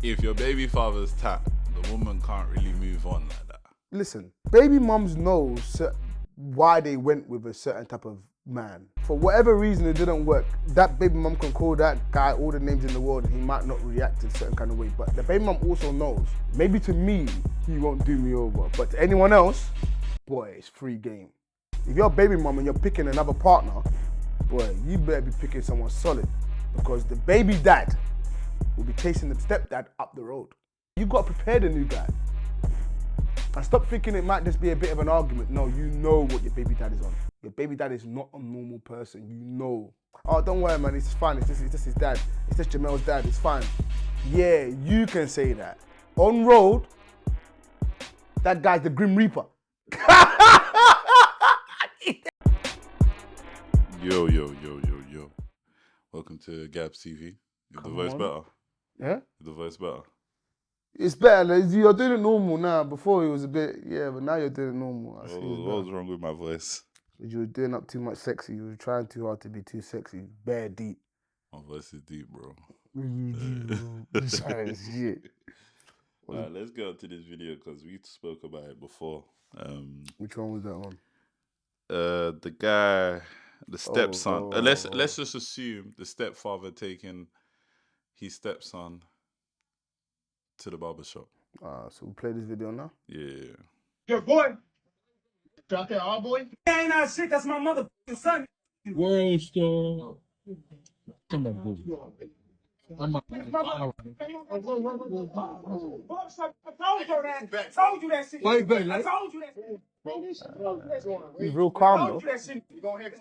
If your baby father's tapped, the woman can't really move on like that. Listen, baby mums know why they went with a certain type of man. For whatever reason it didn't work, that baby mum can call that guy all the names in the world and he might not react in a certain kind of way. But the baby mum also knows, maybe to me, he won't do me over. But to anyone else, boy, it's free game. If you're a baby mum and you're picking another partner, boy, you better be picking someone solid. Because the baby dad will be chasing the stepdad up the road. You got to prepare the new guy. And stop thinking it might just be a bit of an argument. No, you know what your baby dad is on. Your baby dad is not a normal person. You know. Oh, don't worry, man. It's fine. It's just his dad. It's just Jamel's dad. It's fine. Yeah, you can say that. On road, that guy's the Grim Reaper. Yo. Welcome to Gabz TV. Is the voice better? Yeah? Is the voice better? It's better. You're doing it normal now. Before it was a bit, yeah, but now you're doing it normal. What was wrong with my voice? You were doing up too much sexy. You were trying too hard to be too sexy. Bare deep. My voice is deep, bro. Shit. Alright, let's get on to this video because we spoke about it before. Which one was that one? The guy, the stepson. oh. Let's just assume the stepfather taking his stepson to the barbershop. So we'll play this video now? Yeah. Your boy. Out there, all boy. Ain't not shit. That's my motherfucking son. World Star. Come on, boo. I'm a I told you that shit. Wait, back, I told you that shit. He's real calm, I though. told you that shit. You go ahead.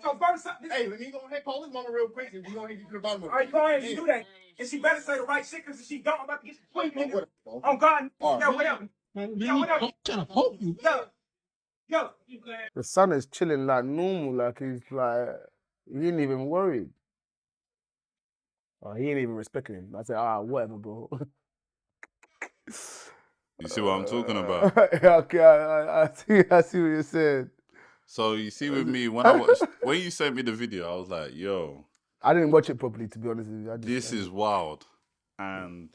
Hey, let me go ahead, call his mama real quick, and we go ahead and get to the bottom of it. All right, go ahead and do that. And she better say the right shit, because if she don't, I'm about to get you quick. Oh, God. Yeah, whatever. Yeah, whatever. I'm trying to poke you. Yo. The son is chilling like normal, like he's like, he ain't even worried. Oh, he ain't even respecting him. I said, whatever, bro. You see what I'm talking about? Okay, I see what you're saying. So you see with me, when you sent me the video, I was like, yo. I didn't watch it properly, to be honest with you. This is wild. And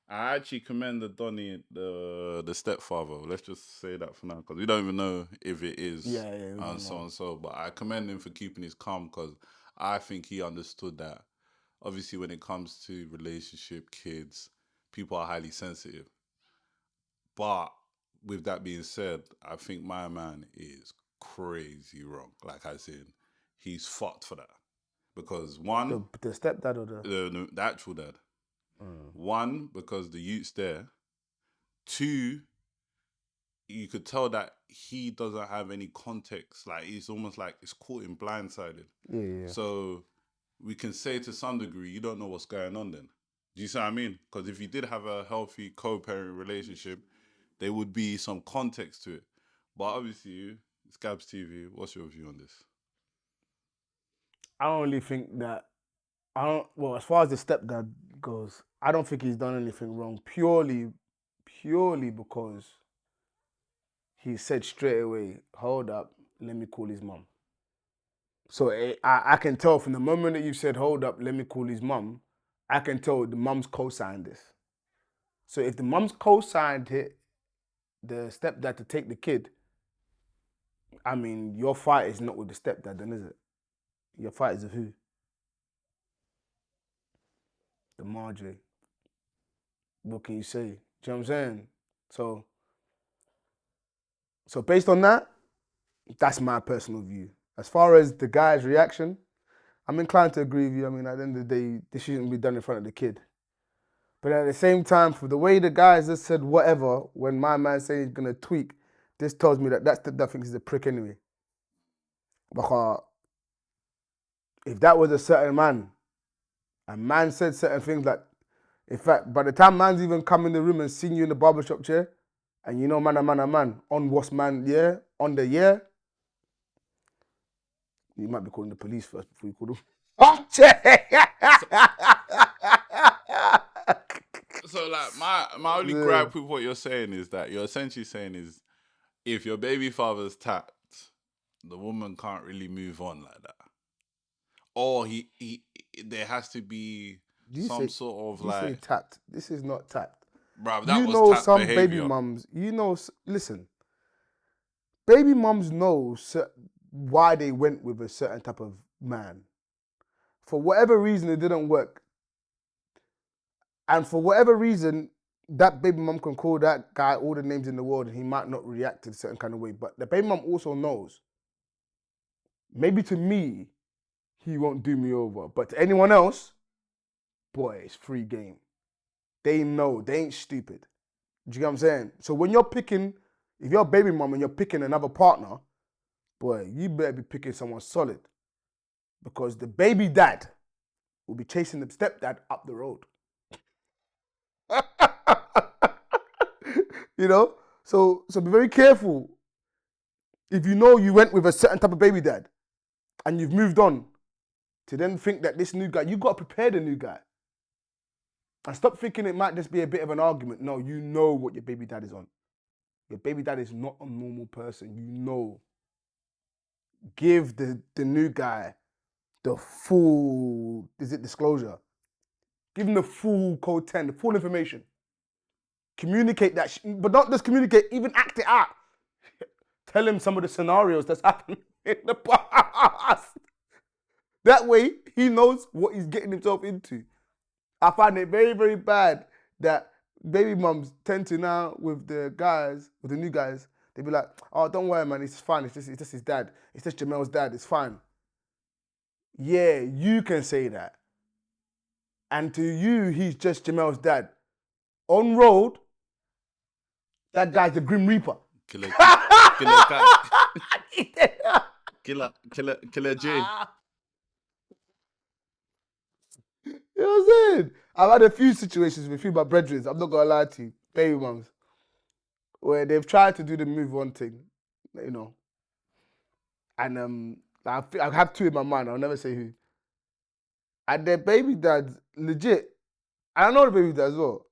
I actually commended Donnie, the stepfather. Let's just say that for now, because we don't even know if it is. Yeah, and so and so. But I commend him for keeping his calm, because I think he understood that. Obviously, when it comes to relationship, kids, people are highly sensitive. But with that being said, I think my man is crazy wrong. Like I said, he's fucked for that. Because one, the stepdad or the actual dad. One, because the youth's there. Two, you could tell that he doesn't have any context. Like, it's almost like it's caught him blindsided. Yeah. So we can say to some degree, you don't know what's going on then. Do you see what I mean? Because if you did have a healthy co-parent relationship, there would be some context to it. But obviously, it's Gabz TV. What's your view on this? I don't really think that, as far as the stepdad goes, I don't think he's done anything wrong purely because he said straight away, hold up, let me call his mum. So I can tell from the moment that you said, hold up, let me call his mum, I can tell the mum's co-signed this. So if the mum's co-signed it, the stepdad to take the kid, I mean, your fight is not with the stepdad then, is it? Your fight is with who? The Marjorie. What can you say? Do you know what I'm saying? So based on that, that's my personal view. As far as the guy's reaction, I'm inclined to agree with you. I mean, at the end of the day, this shouldn't be done in front of the kid. But at the same time, for the way the guys just said whatever, when my man saying he's gonna tweak, this tells me that that thinks he's a prick anyway. Because if that was a certain man, and man said certain things like, in fact, by the time man's even come in the room and seen you in the barbershop chair, and you know man, on what's man, yeah, on the year, you might be calling the police first before you call them. So like my only gripe with what you're saying is that you're essentially saying is, if your baby father's tapped, the woman can't really move on like that. Or there has to be some sort of you say like, tact. This is not tact. bruv, that You was know tact some behavior. baby mums. Listen. Baby mums know why they went with a certain type of man. For whatever reason, it didn't work. And for whatever reason, that baby mum can call that guy all the names in the world and he might not react in a certain kind of way. But the baby mum also knows, maybe to me, he won't do me over. But to anyone else, boy, it's free game. They know, they ain't stupid. Do you get what I'm saying? So when you're picking, if you're a baby mum and you're picking another partner, boy, you better be picking someone solid. Because the baby dad will be chasing the stepdad up the road. You know? So be very careful. If you know you went with a certain type of baby dad and you've moved on, to then think that this new guy, you got to prepare the new guy. And stop thinking it might just be a bit of an argument. No, you know what your baby dad is on. Your baby dad is not a normal person. You know. Give the new guy the full, disclosure? Give him the full code 10, the full information. Communicate that, but not just communicate, even act it out. Tell him some of the scenarios that's happened in the past. That way, he knows what he's getting himself into. I find it very, very bad that baby mums tend to now with the guys, with the new guys, they be like, oh, don't worry, man, it's fine. It's just his dad. It's just Jamel's dad. It's fine. Yeah, you can say that. And to you, he's just Jamel's dad. On road, that guy's the Grim Reaper. Killer J. You know what I'm saying? I've had a few situations with a few of my brethren, I'm not going to lie to you, baby mums, where they've tried to do the move on thing, you know. And I have two in my mind, I'll never say who. And their baby dads, legit, I know the baby dad as well,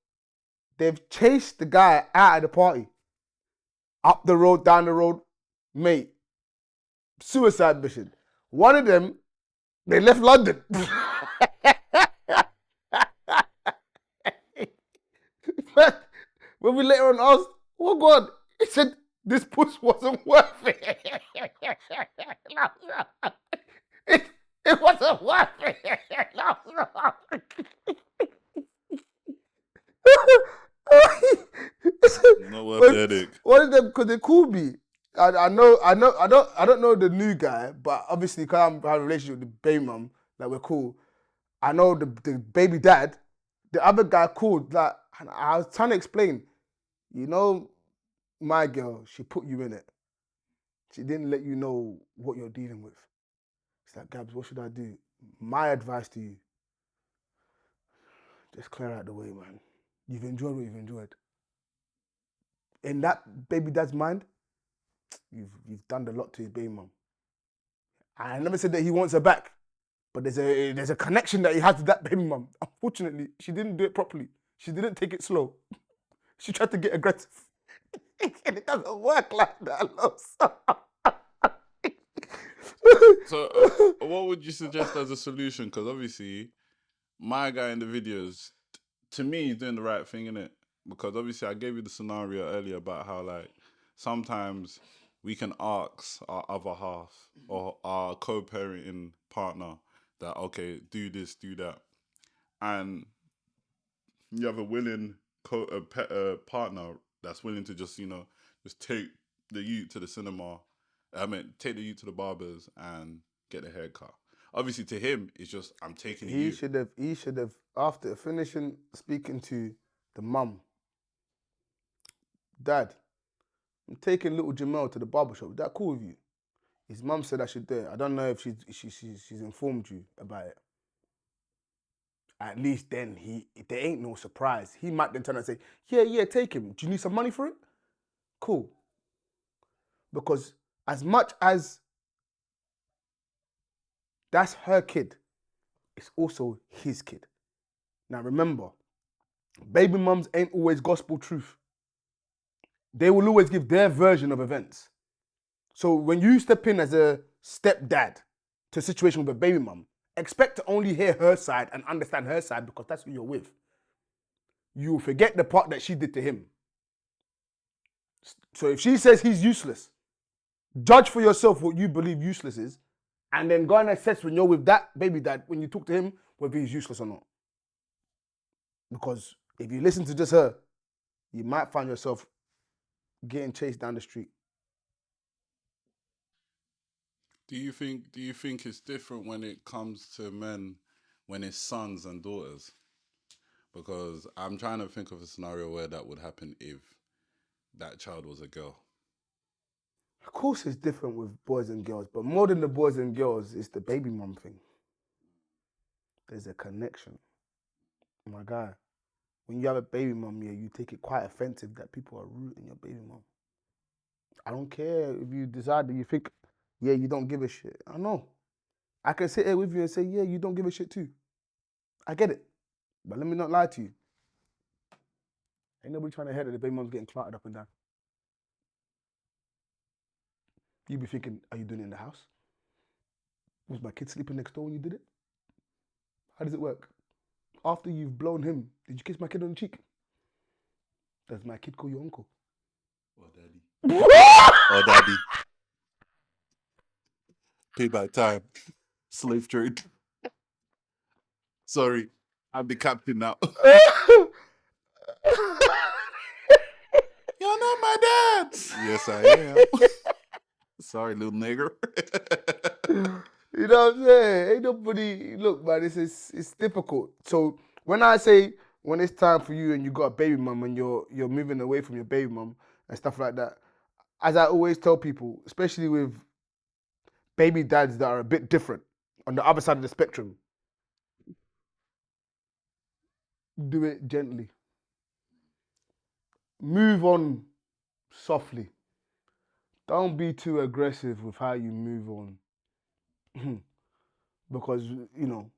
they've chased the guy out of the party. Up the road, down the road, mate. Suicide mission. One of them, they left London. When we later on asked, oh God, he said this push wasn't worth it. It wasn't worth it. Not worth the headache. One of them, because they called me. I don't know the new guy, but obviously because I'm having a relationship with the baby mum, like we're cool. I know the baby dad. The other guy called, like, and I was trying to explain, you know, my girl, she put you in it. She didn't let you know what you're dealing with. It's like, Gabz, what should I do? My advice to you, just clear out the way, man. You've enjoyed what you've enjoyed. In that baby dad's mind, you've done a lot to his baby mum. I never said that he wants her back, but there's a connection that he has with that baby mum. Unfortunately, she didn't do it properly. She didn't take it slow. She tried to get aggressive. And it doesn't work like that, So, what would you suggest as a solution? Because obviously, my guy in the videos, to me, he's doing the right thing, innit? Because obviously, I gave you the scenario earlier about how, like, sometimes we can ask our other half or our co-parenting partner that, okay, do this, do that. And you have a willing partner that's willing to just, just take the youth to the cinema. Take the youth to the barbers and get a haircut. Obviously, to him, it's just, I'm taking you. He should have, after finishing speaking to the mum, Dad, I'm taking little Jamel to the barbershop. Is that cool with you? His mum said I should do it. I don't know if she's informed you about it. At least then there ain't no surprise. He might then turn and say, yeah, take him. Do you need some money for it? Cool. Because as much as that's her kid, it's also his kid. Now remember, baby mums ain't always gospel truth. They will always give their version of events. So when you step in as a stepdad to a situation with a baby mum, expect to only hear her side and understand her side because that's who you're with. You forget the part that she did to him. So if she says he's useless, judge for yourself what you believe useless is, and then go and assess when you're with that baby dad, when you talk to him, whether he's useless or not. Because if you listen to just her, you might find yourself getting chased down the street. Do you think it's different when it comes to men, when it's sons and daughters? Because I'm trying to think of a scenario where that would happen if that child was a girl. Of course, it's different with boys and girls, but more than the boys and girls, it's the baby mum thing. There's a connection. My guy, when you have a baby mum, yeah, you take it quite offensive that people are rooting your baby mum. I don't care if you decide that you think, yeah, you don't give a shit. I know. I can sit here with you and say, yeah, you don't give a shit too. I get it. But let me not lie to you. Ain't nobody trying to hear that the baby mum's getting clotted up and down. You be thinking, are you doing it in the house? Was my kid sleeping next door when you did it? How does it work? After you've blown him, did you kiss my kid on the cheek? Does my kid call you uncle? Or daddy. Or daddy. Pay by time. Slave trade. Sorry, I'm the captain now. You're not my dad. Yes, I am. Sorry, little nigger. You know what I'm saying? Ain't nobody, look, man, it's difficult. So when I say, when it's time for you and you got a baby mum and you're moving away from your baby mum and stuff like that, as I always tell people, especially with baby dads that are a bit different on the other side of the spectrum, do it gently. Move on softly. Don't be too aggressive with how you move on. Because, you know,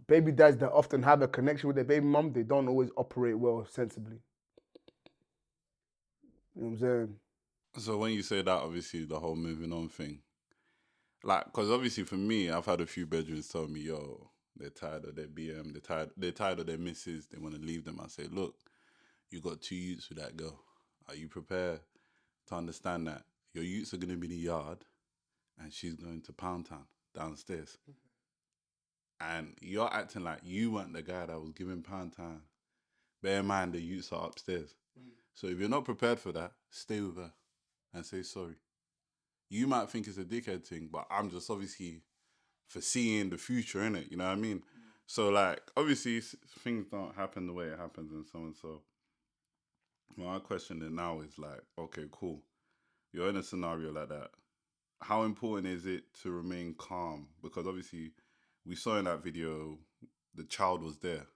baby dads that often have a connection with their baby mum, they don't always operate well sensibly. You know what I'm saying? So when you say that, obviously the whole moving on thing, like, because obviously for me, I've had a few bedrooms tell me, yo, they're tired of their BM, they're tired of their missus, they want to leave them. I say, look, you got 2 youths with that girl. Are you prepared to understand that your youths are going to be in the yard and she's going to Pound Town downstairs? And you're acting like you weren't the guy that was giving Pound Town. Bear in mind the youths are upstairs. So if you're not prepared for that, stay with her and say sorry. You might think it's a dickhead thing, but I'm just obviously foreseeing the future, innit? You know what I mean? So, like, obviously, things don't happen the way it happens and so and so. My question then now is like, okay, cool. You're in a scenario like that. How important is it to remain calm? Because obviously, we saw in that video, the child was there.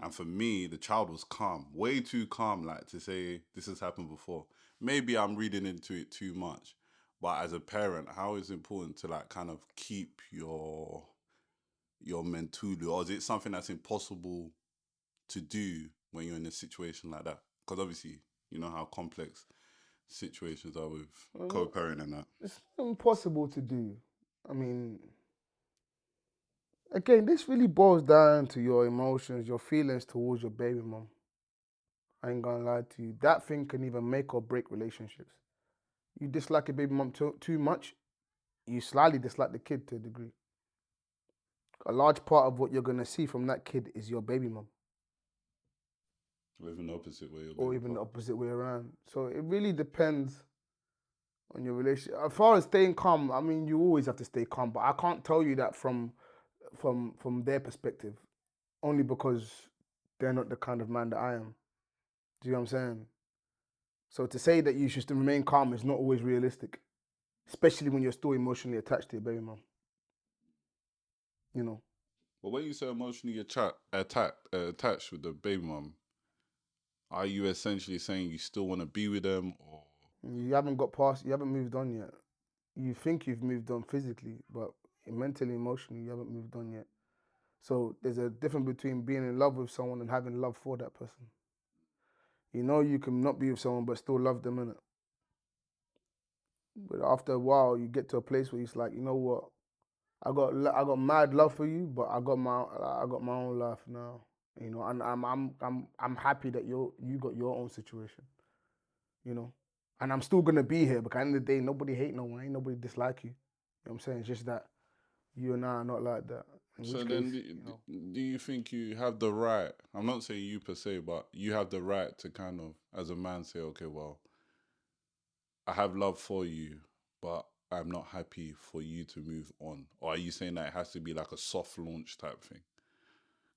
And for me, the child was calm, way too calm, like to say this has happened before. Maybe I'm reading into it too much. But as a parent, how is it important to like kind of keep your mentally, or is it something that's impossible to do when you're in a situation like that? Because obviously, you know how complex situations are with co-parenting and that. It's impossible to do. I mean, again, this really boils down to your emotions, your feelings towards your baby mom. I ain't gonna lie to you. That thing can even make or break relationships. You dislike your baby mom too much, you slightly dislike the kid to a degree. A large part of what you're gonna see from that kid is your baby mom. Or even the opposite way. Or even the opposite way around. So it really depends on your relationship. As far as staying calm, I mean, you always have to stay calm, but I can't tell you that from their perspective, only because they're not the kind of man that I am. Do you know what I'm saying? So to say that you should remain calm is not always realistic, especially when you're still emotionally attached to your baby mom. You know. But when you say emotionally attached with the baby mom, are you essentially saying you still want to be with them, or You haven't moved on yet. You think you've moved on physically, but mentally, emotionally, you haven't moved on yet. So there's a difference between being in love with someone and having love for that person. You know you can not be with someone but still love them, innit? But after a while, you get to a place where it's like, you know what? I got mad love for you, but I got my own life now. You know, and I'm happy that you got your own situation. You know, and I'm still gonna be here because at the end of the day, nobody hate no one, ain't nobody dislike you. You know what I'm saying? It's just that you and I are not like that. In So which then, case, you know, do you think you have the right? I'm not saying you per se, but you have the right to kind of, as a man, say, okay, well, I have love for you, but I'm not happy for you to move on. Or are you saying that it has to be like a soft launch type thing?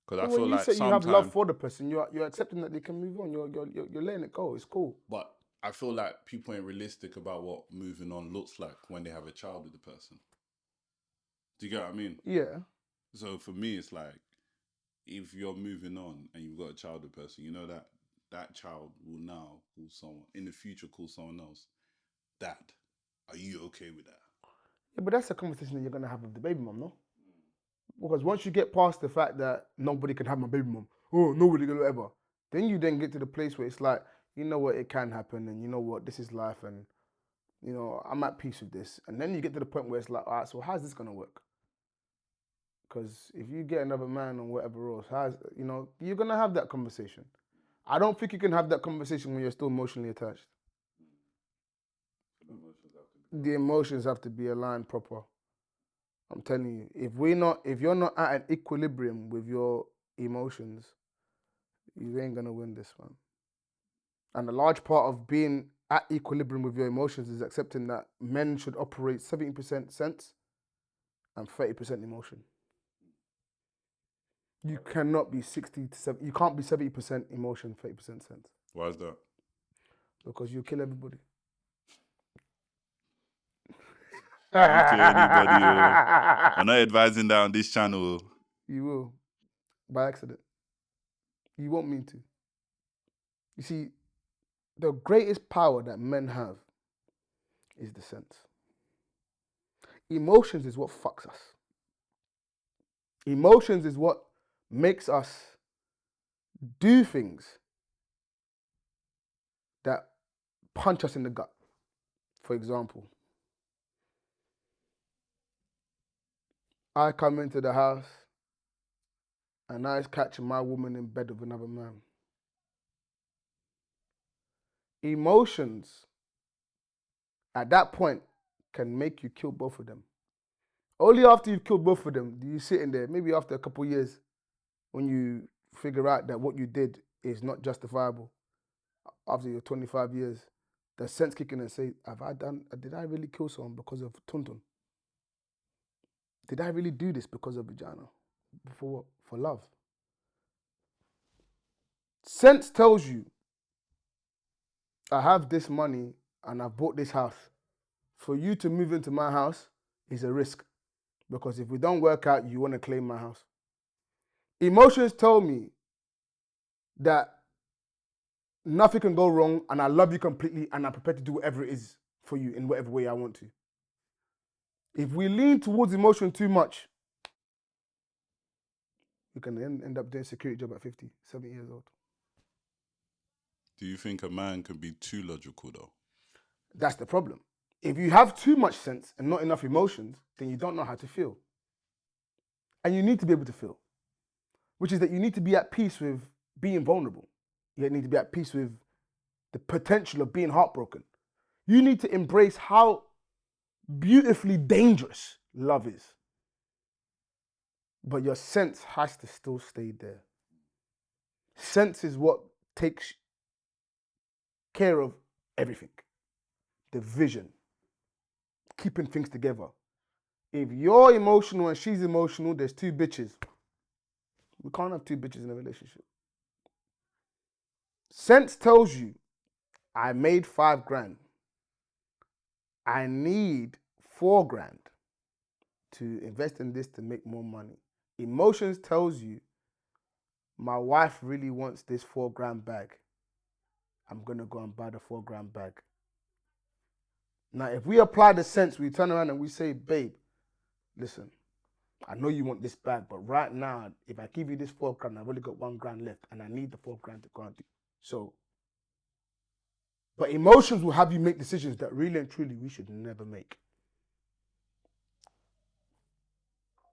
Because I so when feel you like say you have love sometimes, for the person, you're accepting that they can move on. You're letting it go. It's cool. but I feel like people ain't realistic about what moving on looks like when they have a child with the person. Do you get what I mean? Yeah. So for me, it's like if you're moving on and you've got a child with a person, you know that that child will now call someone in the future, call someone else dad. Are you okay with that? Yeah, but that's a conversation that you're gonna have with the baby mom, no? Because once you get past the fact that nobody can have my baby mom, oh, nobody can ever, then you then get to the place where it's like, you know what, it can happen, and you know what, this is life, and you know, I'm at peace with this. And then you get to the point where it's like, all right, so how's this gonna work? Because if you get another man or whatever else, you know, you're gonna have that conversation. I don't think you can have that conversation when you're still emotionally attached. The emotions have to be aligned proper. I'm telling you, if you're not at an equilibrium with your emotions, you ain't gonna win this one. And a large part of being at equilibrium with your emotions is accepting that men should operate 70% sense and 30% emotion. You cannot be 60 to 70. You can't be 70% emotion, 30% sense, Why is that? because you kill everybody. Don't kill anybody. I'm not advising that on this channel. You will, by accident. You won't mean to. You see, the greatest power that men have is the sense. Emotions is what fucks us. Emotions is what makes us do things that punch us in the gut. For example, I come into the house and I catch my woman in bed with another man. Emotions at that point can make you kill both of them. Only after you've killed both of them do you sit in there, maybe after a couple of years, when you figure out that what you did is not justifiable. After your 25 years, the sense kick in and say, did I really kill someone because of Tuntun? Did I really do this because of vagina? For what? For love. Sense tells you, I have this money and I've bought this house. For you to move into my house is a risk, because if we don't work out, you want to claim my house. Emotions tell me that nothing can go wrong and I love you completely and I'm prepared to do whatever it is for you in whatever way I want to. If we lean towards emotion too much, we can end up doing a security job at 50, 70 years old. Do you think a man can be too logical though? That's the problem. If you have too much sense and not enough emotions, then you don't know how to feel. And you need to be able to feel, which is that you need to be at peace with being vulnerable. You need to be at peace with the potential of being heartbroken. You need to embrace how beautifully dangerous love is. But your sense has to still stay there. Sense is what takes care of everything. The vision, keeping things together. If you're emotional and she's emotional, there's two bitches. We can't have two bitches in a relationship. Sense tells you, I made 5 grand. I need 4 grand to invest in this to make more money. Emotions tells you, my wife really wants this 4 grand bag. I'm gonna go and buy the 4 grand bag. Now, if we apply the sense, we turn around and we say, babe, listen, I know you want this bag, but right now, if I give you this 4 grand, I've only got 1 grand left and I need the 4 grand to go and do. So, but emotions will have you make decisions that really and truly we should never make.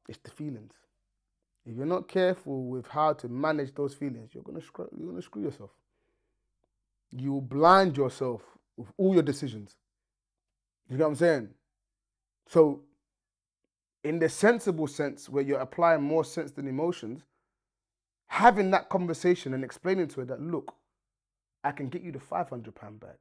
It's the feelings. If you're not careful with how to manage those feelings, you're gonna screw yourself. You will blind yourself with all your decisions. You know what I'm saying? So, in the sensible sense, where you're applying more sense than emotions, having that conversation and explaining to her that, look, I can get you the £500 bag,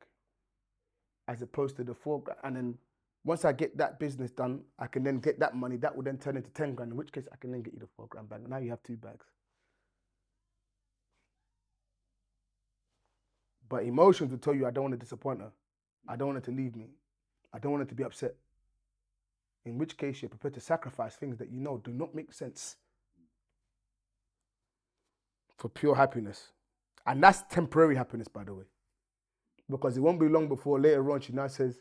as opposed to the £4,000, and then once I get that business done, I can then get that money. That would then turn into 10 grand. In which case, I can then get you the £4,000 bag. Now you have 2 bags. But emotions will tell you, I don't want to disappoint her. I don't want her to leave me. I don't want her to be upset. In which case, you're prepared to sacrifice things that you know do not make sense for pure happiness. And that's temporary happiness, by the way. Because it won't be long before later on she now says,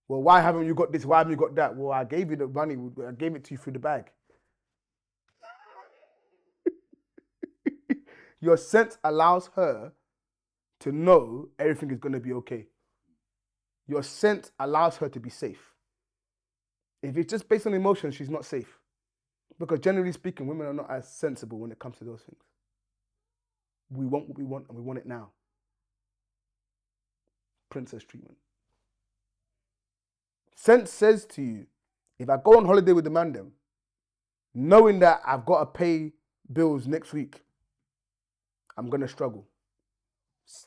well, why haven't you got this? Why haven't you got that? Well, I gave you the money. I gave it to you through the bag. Your sense allows her to know everything is going to be okay. Your sense allows her to be safe. If it's just based on emotion, she's not safe. Because generally speaking, women are not as sensible when it comes to those things. We want what we want and we want it now. Princess treatment. Sense says to you, if I go on holiday with the man them, knowing that I've got to pay bills next week, I'm going to struggle.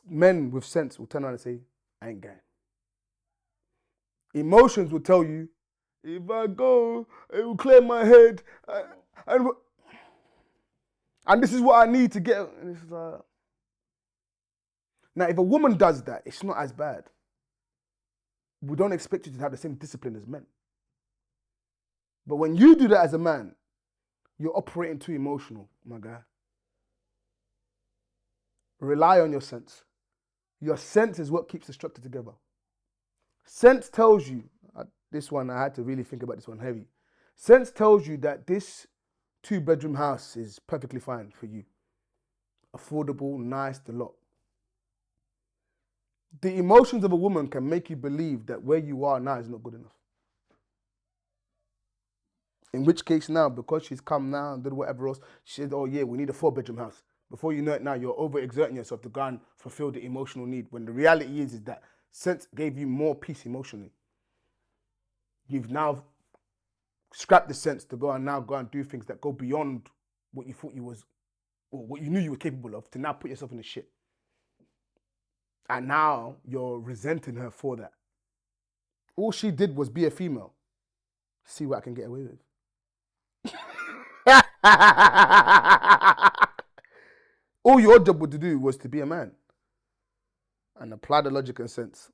Men with sense will turn around and say, I ain't going. Emotions will tell you, if I go, it will clear my head. And this is what I need to get. And it's like... Now, if a woman does that, it's not as bad. We don't expect you to have the same discipline as men. But when you do that as a man, you're operating too emotional, my guy. Rely on your sense. Your sense is what keeps the structure together. Sense tells you, this one, I had to really think about this one heavy. Sense tells you that this 2-bedroom house is perfectly fine for you. Affordable, nice, the lot. The emotions of a woman can make you believe that where you are now is not good enough. In which case now, because she's come now and did whatever else, she said, oh yeah, we need a 4-bedroom house. Before you know it now, you're overexerting yourself to go and fulfill the emotional need. When the reality is that sense gave you more peace emotionally. You've now scrapped the sense to go and do things that go beyond what you thought you was, or what you knew you were capable of, to now put yourself in the shit. And now you're resenting her for that. All she did was be a female. See what I can get away with. All your job was to do was to be a man and apply the logic and sense.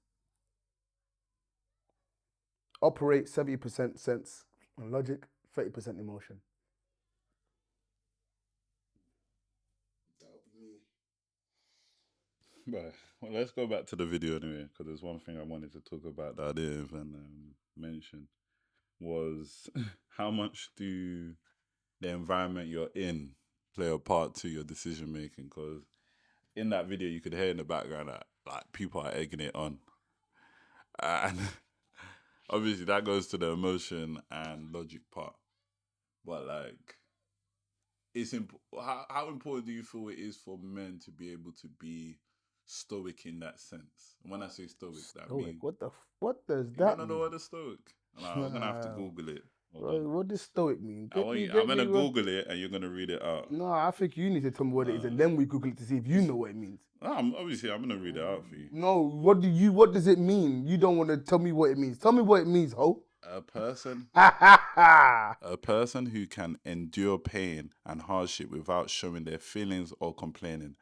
Operate 70% sense and logic, 30% emotion. Right. Well, let's go back to the video anyway, because there's one thing I wanted to talk about that I didn't even mention, was how much do the environment you're in play a part to your decision making? Because in that video, you could hear in the background that like people are egging it on, and obviously that goes to the emotion and logic part. But like, it's how important do you feel it is for men to be able to be stoic in that sense? And when I say stoic, that means What does you that wanna know mean? what the stoic? I'm gonna have to Google it. Hold Bro, on. what does stoic mean? I'm gonna Google it and you're gonna read it out. No, I think you need to tell me what it is, and then we Google it to see if you know what it means. I'm gonna read it out for you. No, what does it mean? You don't want to tell me what it means. Tell me what it means, ho. A person A who can endure pain and hardship without showing their feelings or complaining,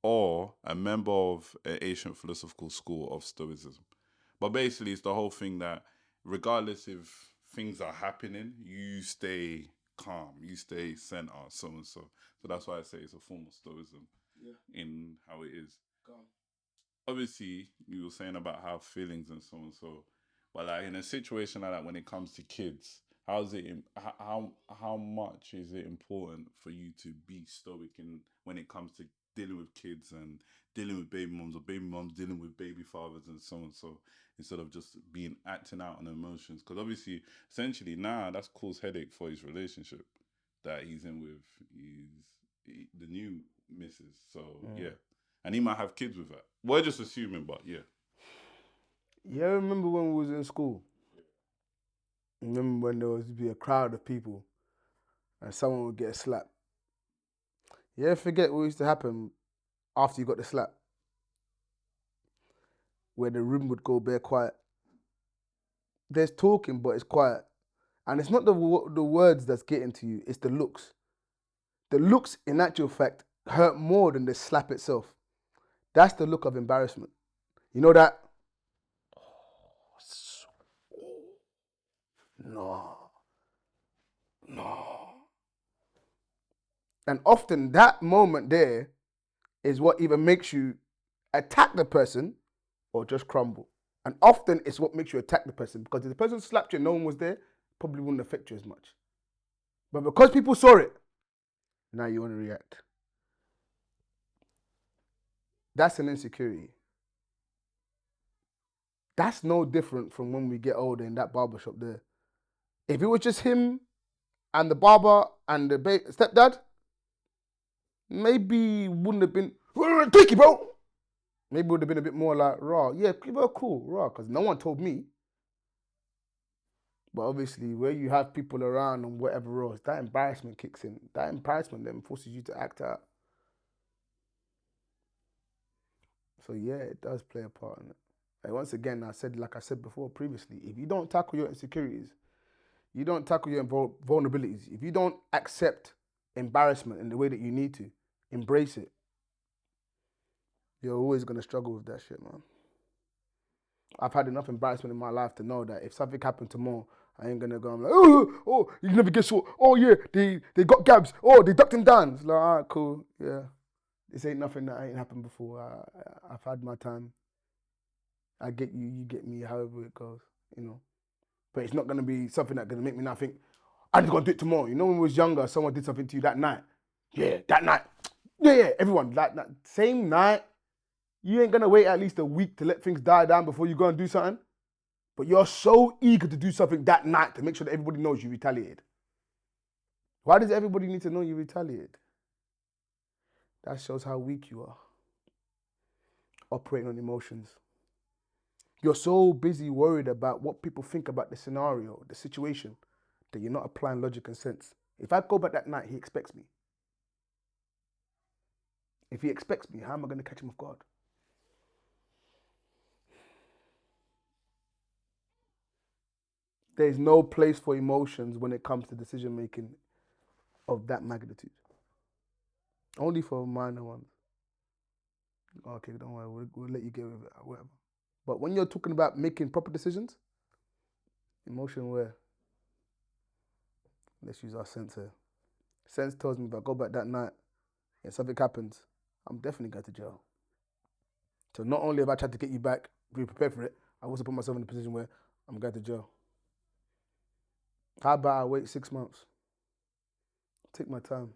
or a member of an ancient philosophical school of Stoicism. But basically, it's the whole thing that regardless if things are happening, you stay calm, you stay center, so and so. So that's why I say it's a form of Stoicism in how it is. Calm. Obviously, you were saying about how feelings and so and so, but like in a situation like that, when it comes to kids, how much is it important for you to be stoic in when it comes to dealing with kids and dealing with baby moms, or baby moms dealing with baby fathers and so on. So instead of just being acting out on emotions, because obviously, essentially, now that's caused headache for his relationship that he's in with the new missus. So yeah, and he might have kids with her. We're just assuming, but yeah. Yeah, I remember when we was in school. Remember when there was to be a crowd of people and someone would get a slap. Yeah, forget what used to happen after you got the slap. Where the room would go bare quiet. There's talking, but it's quiet. And it's not the words that's getting to you, it's the looks. The looks, in actual fact, hurt more than the slap itself. That's the look of embarrassment. You know that? No. And often that moment there is what either makes you attack the person or just crumble. And often it's what makes you attack the person, because if the person slapped you and no one was there, probably wouldn't affect you as much. But because people saw it, now you want to react. That's an insecurity. That's no different from when we get older in that barbershop there. If it was just him and the barber and the stepdad, maybe wouldn't have been, take it, bro. Maybe it would have been a bit more like, raw. Yeah, give her cool, raw, because no one told me. But obviously, where you have people around and whatever else, that embarrassment kicks in. That embarrassment then forces you to act out. So yeah, it does play a part in it. And once again, like I said before previously, if you don't tackle your insecurities, you don't tackle your vulnerabilities, if you don't accept embarrassment in the way that you need to, embrace it, you're always going to struggle with that shit, man. I've had enough embarrassment in my life to know that if something happened tomorrow, I ain't going to go, I'm like, oh, you never guess what? Oh, yeah, they got Gabz. Oh, they ducked him down. It's like, all right, cool, yeah. This ain't nothing that ain't happened before. I've had my time. I get you, you get me, however it goes, you know. But it's not going to be something that's going to make me now think, I'm just going to do it tomorrow. You know, when we was younger, someone did something to you that night. Yeah, that night. Yeah, everyone, that same night. You ain't going to wait at least a week to let things die down before you go and do something. But you're so eager to do something that night to make sure that everybody knows you retaliated. Why does everybody need to know you retaliated? That shows how weak you are. Operating on emotions. You're so busy worried about what people think about the scenario, the situation, that you're not applying logic and sense. If I go back that night, he expects me. If he expects me, how am I going to catch him off guard? There's no place for emotions when it comes to decision making of that magnitude. Only for minor ones. Okay, don't worry, we'll let you get with it, whatever. But when you're talking about making proper decisions, emotion where? Let's use our sense here. Sense tells me if I go back that night and something happens, I'm definitely going to jail. So not only have I tried to get you back, be prepared for it, I also put myself in a position where I'm going to jail. How about I wait 6 months? Take my time.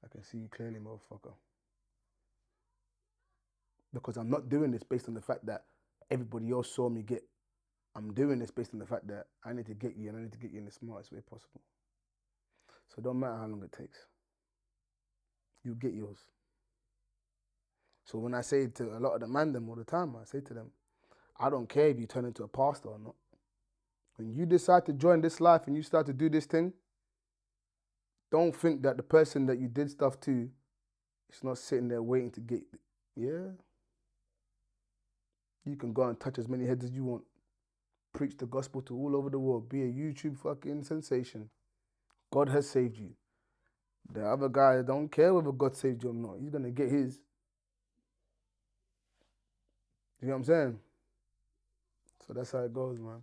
I can see you clearly, motherfucker. Because I'm not doing this based on the fact that everybody else saw me get. I'm doing this based on the fact that I need to get you, and I need to get you in the smartest way possible. So it don't matter how long it takes. You get yours. So when I say to a lot of the man them all the time, I say to them, I don't care if you turn into a pastor or not. When you decide to join this life and you start to do this thing, don't think that the person that you did stuff to is not sitting there waiting to get, yeah. You can go and touch as many heads as you want. Preach the gospel to all over the world. Be a YouTube fucking sensation. God has saved you. The other guy don't care whether God saved you or not. He's going to get his. You know what I'm saying? So that's how it goes, man.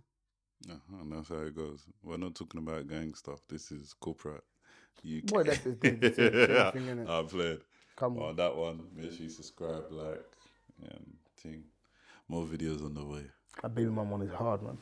And that's how it goes. We're not talking about gang stuff. This is corporate. UK. Boy, that's the same thing, innit? I played. Come on. That one, make sure you subscribe, like, thing. More videos on the way. That baby mum one is hard, man.